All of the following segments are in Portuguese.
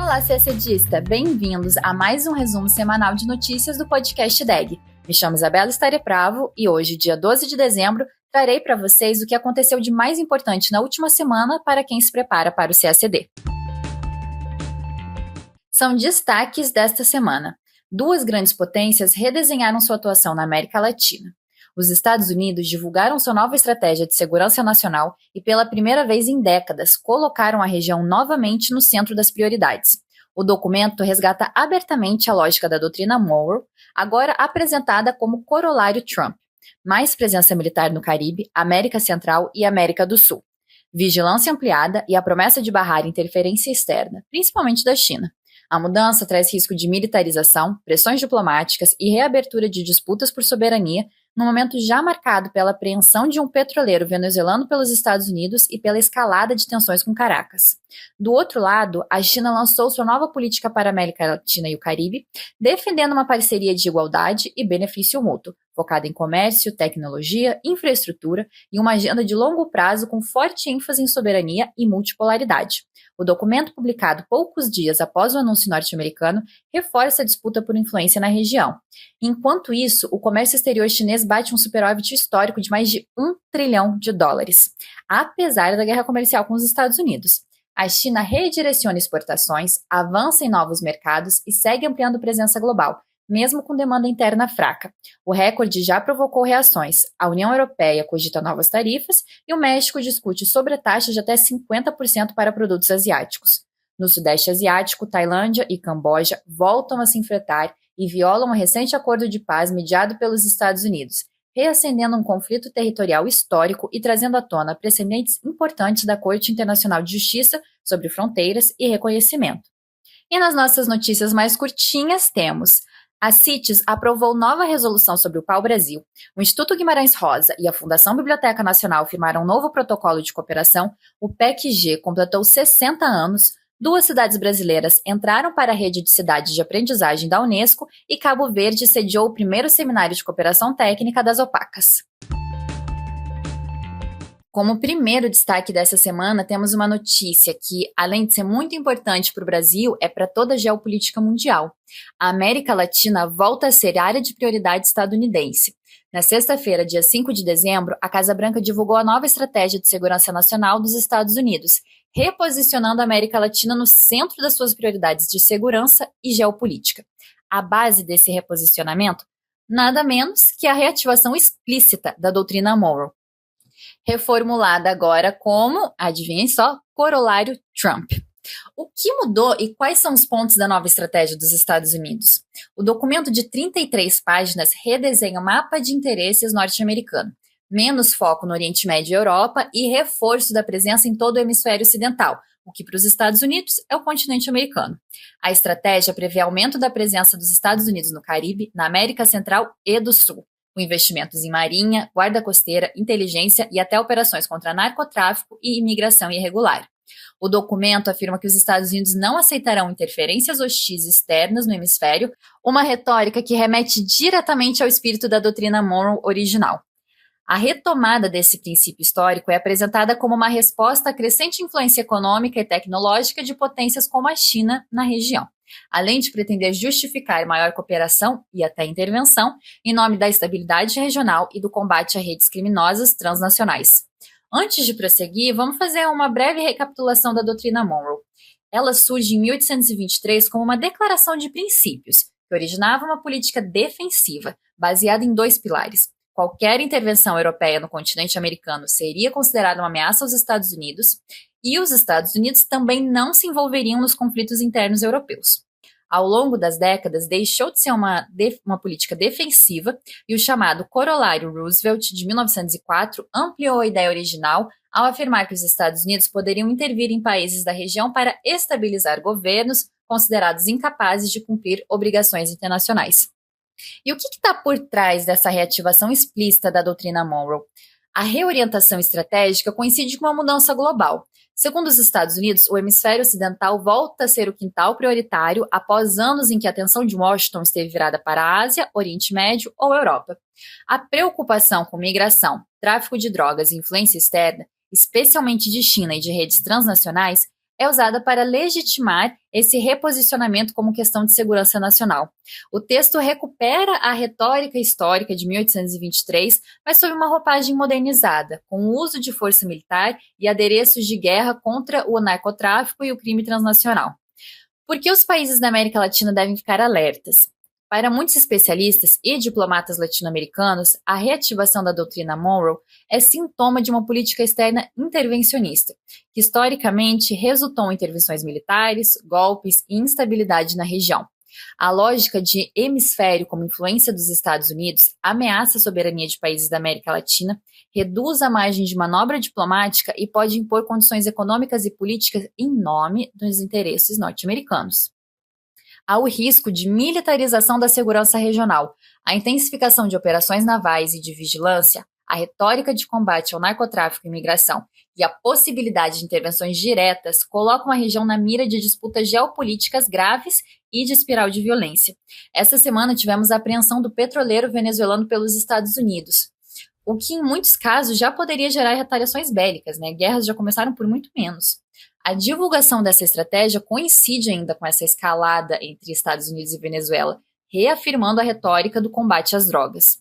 Olá, CACDista! Bem-vindos a mais um resumo semanal de notícias do podcast DEG. Me chamo Isabela Starepravo e hoje, dia 12 de dezembro, trarei para vocês o que aconteceu de mais importante na última semana para quem se prepara para o CACD. São destaques desta semana. Duas grandes potências redesenharam sua atuação na América Latina. Os Estados Unidos divulgaram sua nova estratégia de segurança nacional e, pela primeira vez em décadas, colocaram a região novamente no centro das prioridades. O documento resgata abertamente a lógica da doutrina Monroe, agora apresentada como corolário Trump. Mais presença militar no Caribe, América Central e América do Sul. Vigilância ampliada e a promessa de barrar interferência externa, principalmente da China. A mudança traz risco de militarização, pressões diplomáticas e reabertura de disputas por soberania, no momento já marcado pela apreensão de um petroleiro venezuelano pelos Estados Unidos e pela escalada de tensões com Caracas. Do outro lado, a China lançou sua nova política para a América Latina e o Caribe, defendendo uma parceria de igualdade e benefício mútuo, focada em comércio, tecnologia, infraestrutura e uma agenda de longo prazo com forte ênfase em soberania e multipolaridade. O documento, publicado poucos dias após o anúncio norte-americano, reforça a disputa por influência na região. Enquanto isso, o comércio exterior chinês bate um superávit histórico de mais de US$ 1 trilhão, apesar da guerra comercial com os Estados Unidos. A China redireciona exportações, avança em novos mercados e segue ampliando presença global, mesmo com demanda interna fraca. O recorde já provocou reações. A União Europeia cogita novas tarifas e o México discute sobretaxas de até 50% para produtos asiáticos. No Sudeste Asiático, Tailândia e Camboja voltam a se enfrentar e violam o recente acordo de paz mediado pelos Estados Unidos, reacendendo um conflito territorial histórico e trazendo à tona precedentes importantes da Corte Internacional de Justiça sobre fronteiras e reconhecimento. E nas nossas notícias mais curtinhas temos: a CITES aprovou nova resolução sobre o pau-brasil, o Instituto Guimarães Rosa e a Fundação Biblioteca Nacional firmaram um novo protocolo de cooperação, o PEC-G completou 60 anos, duas cidades brasileiras entraram para a rede de cidades de aprendizagem da Unesco e Cabo Verde sediou o primeiro seminário de cooperação técnica das OPACAS. Como primeiro destaque dessa semana, temos uma notícia que, além de ser muito importante para o Brasil, é para toda a geopolítica mundial. A América Latina volta a ser área de prioridade estadunidense. Na sexta-feira, dia 5 de dezembro, a Casa Branca divulgou a nova estratégia de segurança nacional dos Estados Unidos, reposicionando a América Latina no centro das suas prioridades de segurança e geopolítica. A base desse reposicionamento, nada menos que a reativação explícita da doutrina Monroe, reformulada agora como, adivinhem só, corolário Trump. O que mudou e quais são os pontos da nova estratégia dos Estados Unidos? O documento de 33 páginas redesenha o mapa de interesses norte-americano, menos foco no Oriente Médio e Europa e reforço da presença em todo o hemisfério ocidental, o que para os Estados Unidos é o continente americano. A estratégia prevê aumento da presença dos Estados Unidos no Caribe, na América Central e do Sul, com investimentos em marinha, guarda costeira, inteligência e até operações contra narcotráfico e imigração irregular. O documento afirma que os Estados Unidos não aceitarão interferências hostis externas no hemisfério, uma retórica que remete diretamente ao espírito da doutrina Monroe original. A retomada desse princípio histórico é apresentada como uma resposta à crescente influência econômica e tecnológica de potências como a China na região, além de pretender justificar maior cooperação e até intervenção em nome da estabilidade regional e do combate a redes criminosas transnacionais. Antes de prosseguir, vamos fazer uma breve recapitulação da doutrina Monroe. Ela surge em 1823 como uma declaração de princípios, que originava uma política defensiva, baseada em dois pilares. Qualquer intervenção europeia no continente americano seria considerada uma ameaça aos Estados Unidos, e os Estados Unidos também não se envolveriam nos conflitos internos europeus. Ao longo das décadas, deixou de ser uma política defensiva e o chamado Corolário Roosevelt, de 1904, ampliou a ideia original ao afirmar que os Estados Unidos poderiam intervir em países da região para estabilizar governos considerados incapazes de cumprir obrigações internacionais. E o que está por trás dessa reativação explícita da doutrina Monroe? A reorientação estratégica coincide com uma mudança global. Segundo os Estados Unidos, o hemisfério ocidental volta a ser o quintal prioritário após anos em que a atenção de Washington esteve virada para a Ásia, Oriente Médio ou Europa. A preocupação com migração, tráfico de drogas e influência externa, especialmente de China e de redes transnacionais, é usada para legitimar esse reposicionamento como questão de segurança nacional. O texto recupera a retórica histórica de 1823, mas sob uma roupagem modernizada, com o uso de força militar e adereços de guerra contra o narcotráfico e o crime transnacional. Por que os países da América Latina devem ficar alertas? Para muitos especialistas e diplomatas latino-americanos, a reativação da doutrina Monroe é sintoma de uma política externa intervencionista, que historicamente resultou em intervenções militares, golpes e instabilidade na região. A lógica de hemisfério como influência dos Estados Unidos ameaça a soberania de países da América Latina, reduz a margem de manobra diplomática e pode impor condições econômicas e políticas em nome dos interesses norte-americanos. Há o risco de militarização da segurança regional, a intensificação de operações navais e de vigilância, a retórica de combate ao narcotráfico e imigração e a possibilidade de intervenções diretas colocam a região na mira de disputas geopolíticas graves e de espiral de violência. Esta semana tivemos a apreensão do petroleiro venezuelano pelos Estados Unidos, o que em muitos casos já poderia gerar retaliações bélicas, né? Guerras já começaram por muito menos. A divulgação dessa estratégia coincide ainda com essa escalada entre Estados Unidos e Venezuela, reafirmando a retórica do combate às drogas.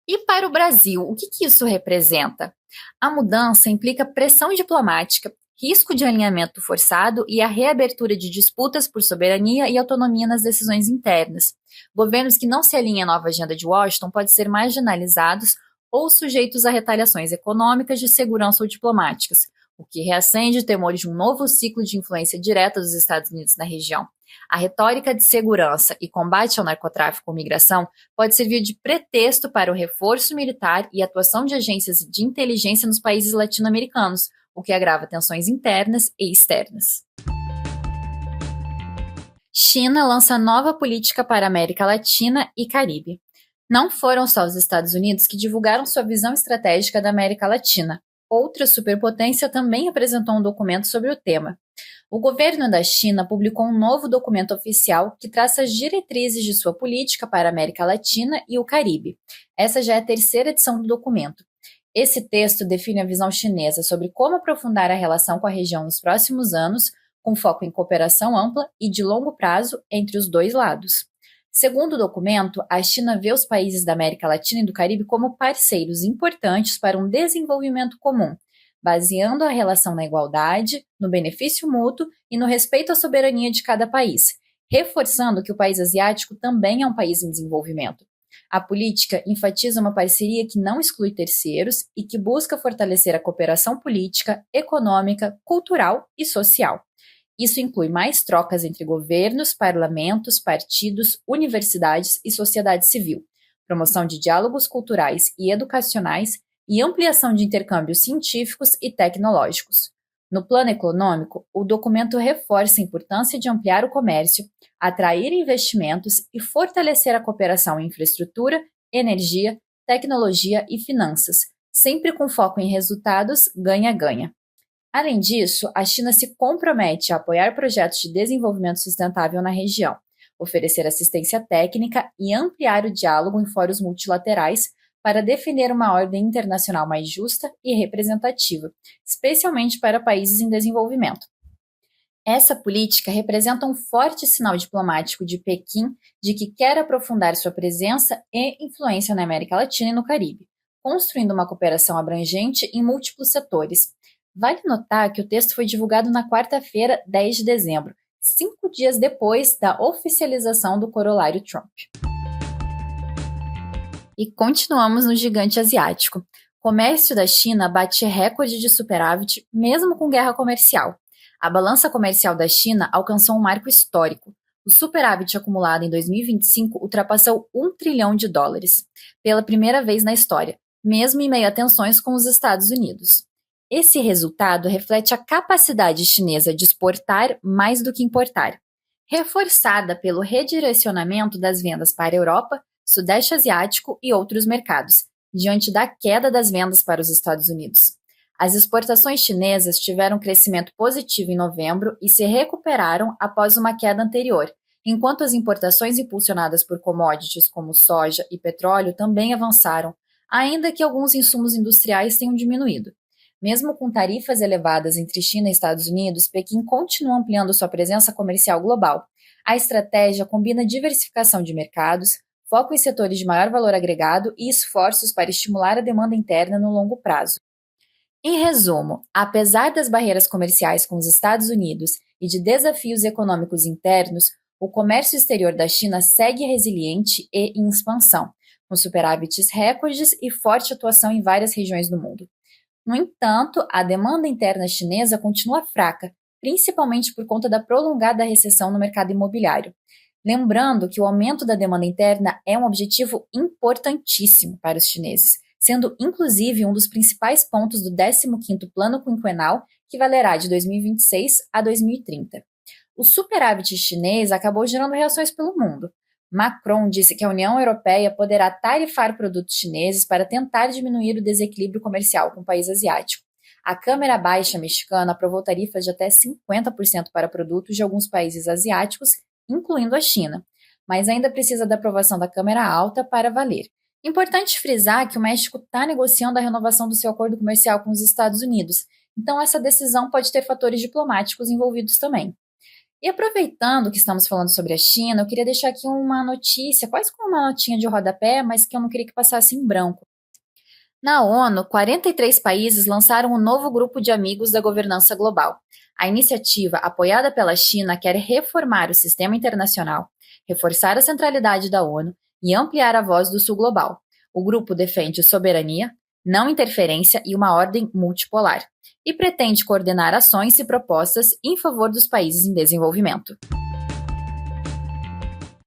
E para o Brasil, o que isso representa? A mudança implica pressão diplomática, risco de alinhamento forçado e a reabertura de disputas por soberania e autonomia nas decisões internas. Governos que não se alinhem à nova agenda de Washington podem ser marginalizados ou sujeitos a retaliações econômicas, de segurança ou diplomáticas, o que reacende temores de um novo ciclo de influência direta dos Estados Unidos na região. A retórica de segurança e combate ao narcotráfico ou migração pode servir de pretexto para o reforço militar e atuação de agências de inteligência nos países latino-americanos, o que agrava tensões internas e externas. China lança nova política para a América Latina e Caribe. Não foram só os Estados Unidos que divulgaram sua visão estratégica da América Latina. Outra superpotência também apresentou um documento sobre o tema. O governo da China publicou um novo documento oficial que traça as diretrizes de sua política para a América Latina e o Caribe. Essa já é a terceira edição do documento. Esse texto define a visão chinesa sobre como aprofundar a relação com a região nos próximos anos, com foco em cooperação ampla e de longo prazo entre os dois lados. Segundo o documento, a China vê os países da América Latina e do Caribe como parceiros importantes para um desenvolvimento comum, baseando a relação na igualdade, no benefício mútuo e no respeito à soberania de cada país, reforçando que o país asiático também é um país em desenvolvimento. A política enfatiza uma parceria que não exclui terceiros e que busca fortalecer a cooperação política, econômica, cultural e social. Isso inclui mais trocas entre governos, parlamentos, partidos, universidades e sociedade civil, promoção de diálogos culturais e educacionais e ampliação de intercâmbios científicos e tecnológicos. No plano econômico, o documento reforça a importância de ampliar o comércio, atrair investimentos e fortalecer a cooperação em infraestrutura, energia, tecnologia e finanças, sempre com foco em resultados ganha-ganha. Além disso, a China se compromete a apoiar projetos de desenvolvimento sustentável na região, oferecer assistência técnica e ampliar o diálogo em fóruns multilaterais para definir uma ordem internacional mais justa e representativa, especialmente para países em desenvolvimento. Essa política representa um forte sinal diplomático de Pequim de que quer aprofundar sua presença e influência na América Latina e no Caribe, construindo uma cooperação abrangente em múltiplos setores. Vale notar que o texto foi divulgado na quarta-feira, 10 de dezembro, 5 dias depois da oficialização do corolário Trump. E continuamos no gigante asiático. O comércio da China bate recorde de superávit, mesmo com guerra comercial. A balança comercial da China alcançou um marco histórico. O superávit acumulado em 2025 ultrapassou US$ 1 trilhão, pela primeira vez na história, mesmo em meio a tensões com os Estados Unidos. Esse resultado reflete a capacidade chinesa de exportar mais do que importar, reforçada pelo redirecionamento das vendas para a Europa, Sudeste Asiático e outros mercados, diante da queda das vendas para os Estados Unidos. As exportações chinesas tiveram um crescimento positivo em novembro e se recuperaram após uma queda anterior, enquanto as importações impulsionadas por commodities como soja e petróleo também avançaram, ainda que alguns insumos industriais tenham diminuído. Mesmo com tarifas elevadas entre China e Estados Unidos, Pequim continua ampliando sua presença comercial global. A estratégia combina diversificação de mercados, foco em setores de maior valor agregado e esforços para estimular a demanda interna no longo prazo. Em resumo, apesar das barreiras comerciais com os Estados Unidos e de desafios econômicos internos, o comércio exterior da China segue resiliente e em expansão, com superávites recordes e forte atuação em várias regiões do mundo. No entanto, a demanda interna chinesa continua fraca, principalmente por conta da prolongada recessão no mercado imobiliário. Lembrando que o aumento da demanda interna é um objetivo importantíssimo para os chineses, sendo inclusive um dos principais pontos do 15º Plano Quinquenal, que valerá de 2026 a 2030. O superávit chinês acabou gerando reações pelo mundo. Macron disse que a União Europeia poderá tarifar produtos chineses para tentar diminuir o desequilíbrio comercial com o país asiático. A Câmara Baixa mexicana aprovou tarifas de até 50% para produtos de alguns países asiáticos, incluindo a China, mas ainda precisa da aprovação da Câmara Alta para valer. Importante frisar que o México está negociando a renovação do seu acordo comercial com os Estados Unidos, então essa decisão pode ter fatores diplomáticos envolvidos também. E aproveitando que estamos falando sobre a China, eu queria deixar aqui uma notícia, quase como uma notinha de rodapé, mas que eu não queria que passasse em branco. Na ONU, 43 países lançaram um novo grupo de amigos da governança global. A iniciativa, apoiada pela China, quer reformar o sistema internacional, reforçar a centralidade da ONU e ampliar a voz do Sul global. O grupo defende soberania, não interferência e uma ordem multipolar, e pretende coordenar ações e propostas em favor dos países em desenvolvimento.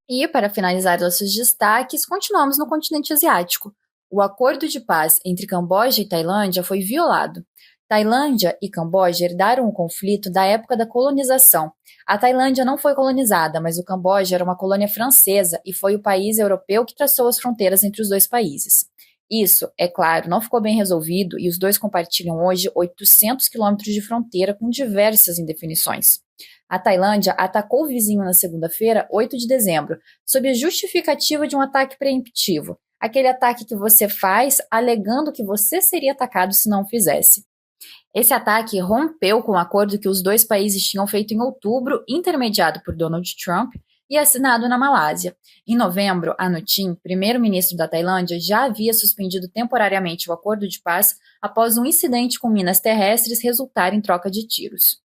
E, para finalizar nossos destaques, continuamos no continente asiático. O acordo de paz entre Camboja e Tailândia foi violado. Tailândia e Camboja herdaram o conflito da época da colonização. A Tailândia não foi colonizada, mas o Camboja era uma colônia francesa e foi o país europeu que traçou as fronteiras entre os dois países. Isso, é claro, não ficou bem resolvido e os dois compartilham hoje 800 quilômetros de fronteira com diversas indefinições. A Tailândia atacou o vizinho na segunda-feira, 8 de dezembro, sob a justificativa de um ataque preemptivo, aquele ataque que você faz alegando que você seria atacado se não fizesse. Esse ataque rompeu com o acordo que os dois países tinham feito em outubro, intermediado por Donald Trump, e assinado na Malásia. Em novembro, Anutin, primeiro-ministro da Tailândia, já havia suspendido temporariamente o acordo de paz após um incidente com minas terrestres resultar em troca de tiros.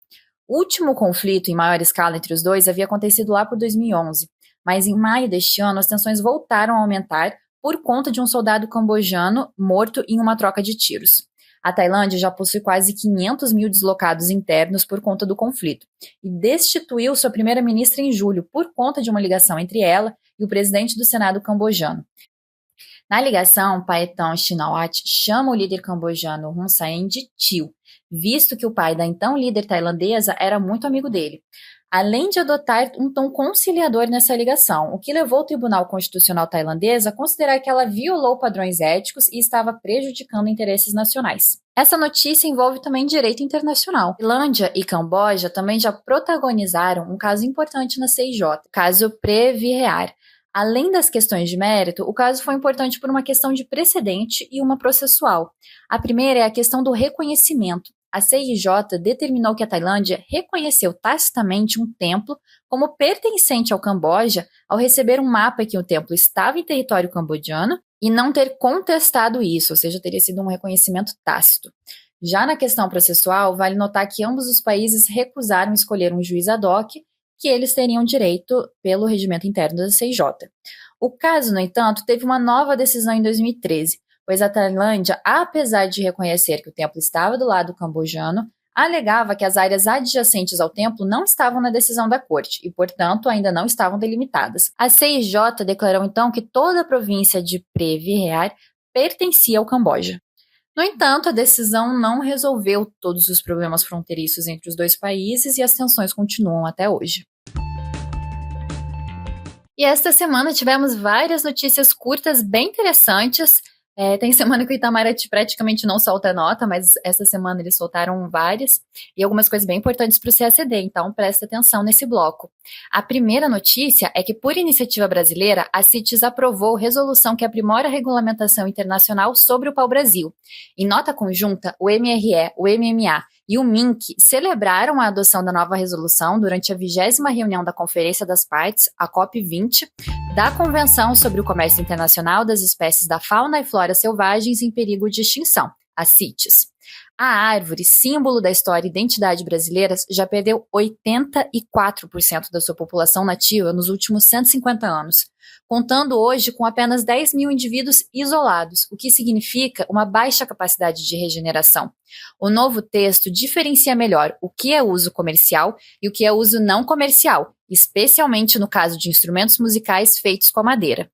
O último conflito em maior escala entre os dois havia acontecido lá por 2011, mas em maio deste ano as tensões voltaram a aumentar por conta de um soldado cambojano morto em uma troca de tiros. A Tailândia já possui quase 500 mil deslocados internos por conta do conflito e destituiu sua primeira-ministra em julho por conta de uma ligação entre ela e o presidente do Senado cambojano. Na ligação, Paetong Shinawatra chama o líder cambojano Hun Sen de tio, visto que o pai da então líder tailandesa era muito amigo dele, além de adotar um tom conciliador nessa ligação, o que levou o Tribunal Constitucional tailandês a considerar que ela violou padrões éticos e estava prejudicando interesses nacionais. Essa notícia envolve também direito internacional. Tailândia e Camboja também já protagonizaram um caso importante na CIJ, caso Previrear. Além das questões de mérito, o caso foi importante por uma questão de precedente e uma processual. A primeira é a questão do reconhecimento. A CIJ determinou que a Tailândia reconheceu tacitamente um templo como pertencente ao Camboja ao receber um mapa que o templo estava em território cambodiano e não ter contestado isso, ou seja, teria sido um reconhecimento tácito. Já na questão processual, vale notar que ambos os países recusaram escolher um juiz ad hoc que eles teriam direito pelo regimento interno da CIJ. O caso, no entanto, teve uma nova decisão em 2013, pois a Tailândia, apesar de reconhecer que o templo estava do lado cambojano, alegava que as áreas adjacentes ao templo não estavam na decisão da corte e, portanto, ainda não estavam delimitadas. A CIJ declarou então que toda a província de Previrear pertencia ao Camboja. No entanto, a decisão não resolveu todos os problemas fronteiriços entre os dois países e as tensões continuam até hoje. E esta semana tivemos várias notícias curtas bem interessantes. Tem semana que o Itamaraty praticamente não solta nota, mas essa semana eles soltaram várias e algumas coisas bem importantes para o CACD, então presta atenção nesse bloco. A primeira notícia é que, por iniciativa brasileira, a CITES aprovou resolução que aprimora a regulamentação internacional sobre o pau-brasil. Em nota conjunta, o MRE, o MMA e o MINC celebraram a adoção da nova resolução durante a 20ª reunião da Conferência das Partes, a COP20, da Convenção sobre o Comércio Internacional das Espécies da Fauna e Flora Selvagens em Perigo de Extinção, a CITES. A árvore, símbolo da história e identidade brasileiras, já perdeu 84% da sua população nativa nos últimos 150 anos, contando hoje com apenas 10 mil indivíduos isolados, o que significa uma baixa capacidade de regeneração. O novo texto diferencia melhor o que é uso comercial e o que é uso não comercial, especialmente no caso de instrumentos musicais feitos com a madeira.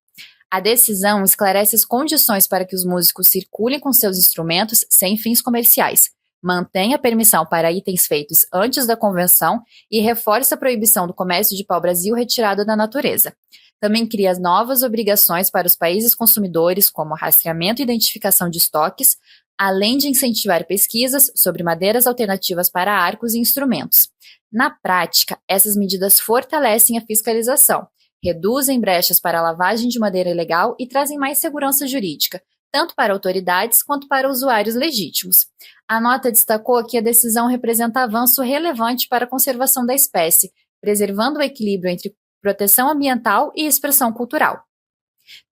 A decisão esclarece as condições para que os músicos circulem com seus instrumentos sem fins comerciais, mantém a permissão para itens feitos antes da convenção e reforça a proibição do comércio de pau-brasil retirado da natureza. Também cria novas obrigações para os países consumidores, como rastreamento e identificação de estoques, além de incentivar pesquisas sobre madeiras alternativas para arcos e instrumentos. Na prática, essas medidas fortalecem a fiscalização, reduzem brechas para a lavagem de madeira ilegal e trazem mais segurança jurídica, tanto para autoridades quanto para usuários legítimos. A nota destacou que a decisão representa avanço relevante para a conservação da espécie, preservando o equilíbrio entre proteção ambiental e expressão cultural.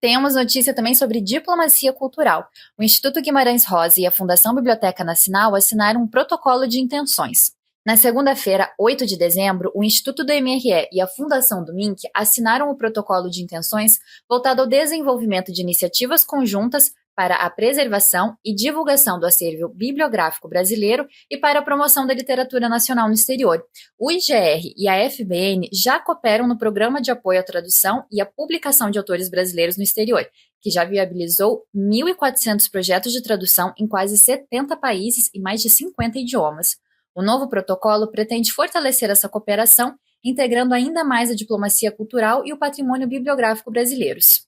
Temos notícia também sobre diplomacia cultural. O Instituto Guimarães Rosa e a Fundação Biblioteca Nacional assinaram um protocolo de intenções. Na segunda-feira, 8 de dezembro, o Instituto do MRE e a Fundação do MINC assinaram o protocolo de intenções voltado ao desenvolvimento de iniciativas conjuntas para a preservação e divulgação do acervo bibliográfico brasileiro e para a promoção da literatura nacional no exterior. O IGR e a FBN já cooperam no Programa de Apoio à Tradução e à Publicação de Autores Brasileiros no Exterior, que já viabilizou 1.400 projetos de tradução em quase 70 países e mais de 50 idiomas. O novo protocolo pretende fortalecer essa cooperação, integrando ainda mais a diplomacia cultural e o patrimônio bibliográfico brasileiros.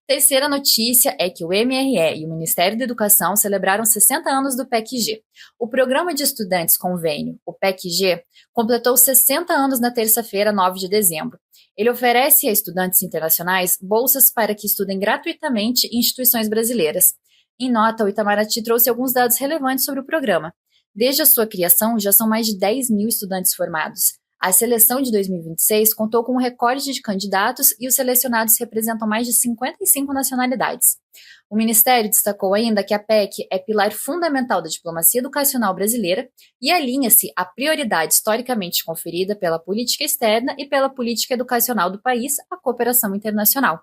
Terceira notícia é que o MRE e o Ministério da Educação celebraram 60 anos do PEC-G. O Programa de Estudantes Convênio, o PEC-G, completou 60 anos na terça-feira, 9 de dezembro. Ele oferece a estudantes internacionais bolsas para que estudem gratuitamente em instituições brasileiras. Em nota, o Itamaraty trouxe alguns dados relevantes sobre o programa. Desde a sua criação, já são mais de 10 mil estudantes formados. A seleção de 2026 contou com um recorde de candidatos e os selecionados representam mais de 55 nacionalidades. O Ministério destacou ainda que a PEC é pilar fundamental da diplomacia educacional brasileira e alinha-se à prioridade historicamente conferida pela política externa e pela política educacional do país, a cooperação internacional.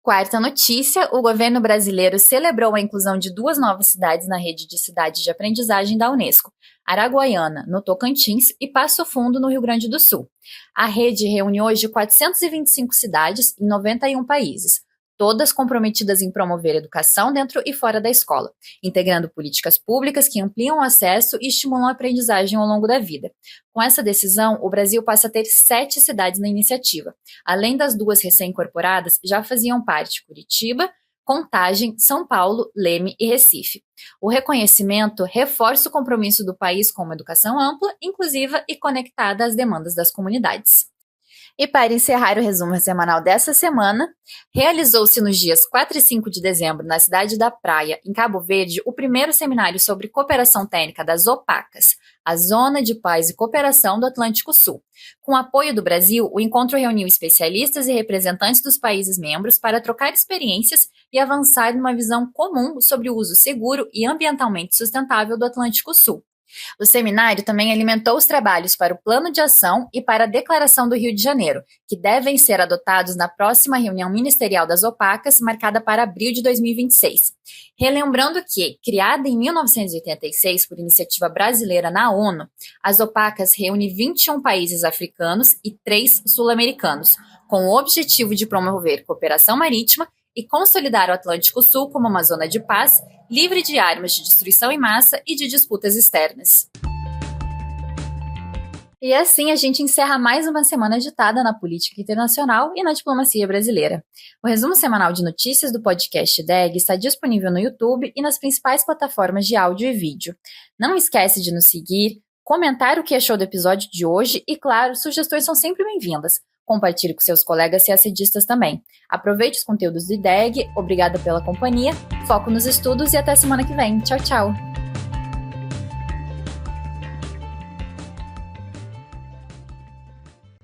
Quarta notícia, o governo brasileiro celebrou a inclusão de 2 novas cidades na rede de cidades de aprendizagem da Unesco, Araguaiana, no Tocantins, e Passo Fundo, no Rio Grande do Sul. A rede reúne hoje 425 cidades em 91 países, todas comprometidas em promover educação dentro e fora da escola, integrando políticas públicas que ampliam o acesso e estimulam a aprendizagem ao longo da vida. Com essa decisão, o Brasil passa a ter 7 cidades na iniciativa. Além das 2 recém-incorporadas, já faziam parte Curitiba, Contagem, São Paulo, Leme e Recife. O reconhecimento reforça o compromisso do país com uma educação ampla, inclusiva e conectada às demandas das comunidades. E para encerrar o resumo semanal dessa semana, realizou-se nos dias 4 e 5 de dezembro, na cidade da Praia, em Cabo Verde, o primeiro seminário sobre cooperação técnica das OPACAS, a Zona de Paz e Cooperação do Atlântico Sul. Com apoio do Brasil, o encontro reuniu especialistas e representantes dos países membros para trocar experiências e avançar numa visão comum sobre o uso seguro e ambientalmente sustentável do Atlântico Sul. O seminário também alimentou os trabalhos para o Plano de Ação e para a Declaração do Rio de Janeiro, que devem ser adotados na próxima reunião ministerial das OPACAS, marcada para abril de 2026. Relembrando que, criada em 1986 por iniciativa brasileira na ONU, as OPACAS reúne 21 países africanos e 3 sul-americanos, com o objetivo de promover cooperação marítima e consolidar o Atlântico Sul como uma zona de paz, livre de armas de destruição em massa e de disputas externas. E assim a gente encerra mais uma semana agitada na política internacional e na diplomacia brasileira. O resumo semanal de notícias do podcast DEG está disponível no YouTube e nas principais plataformas de áudio e vídeo. Não esquece de nos seguir, comentar o que achou do episódio de hoje e, claro, sugestões são sempre bem-vindas. Compartilhe com seus colegas CACDistas também. Aproveite os conteúdos do IDEG, obrigada pela companhia, foco nos estudos e até semana que vem. Tchau, tchau!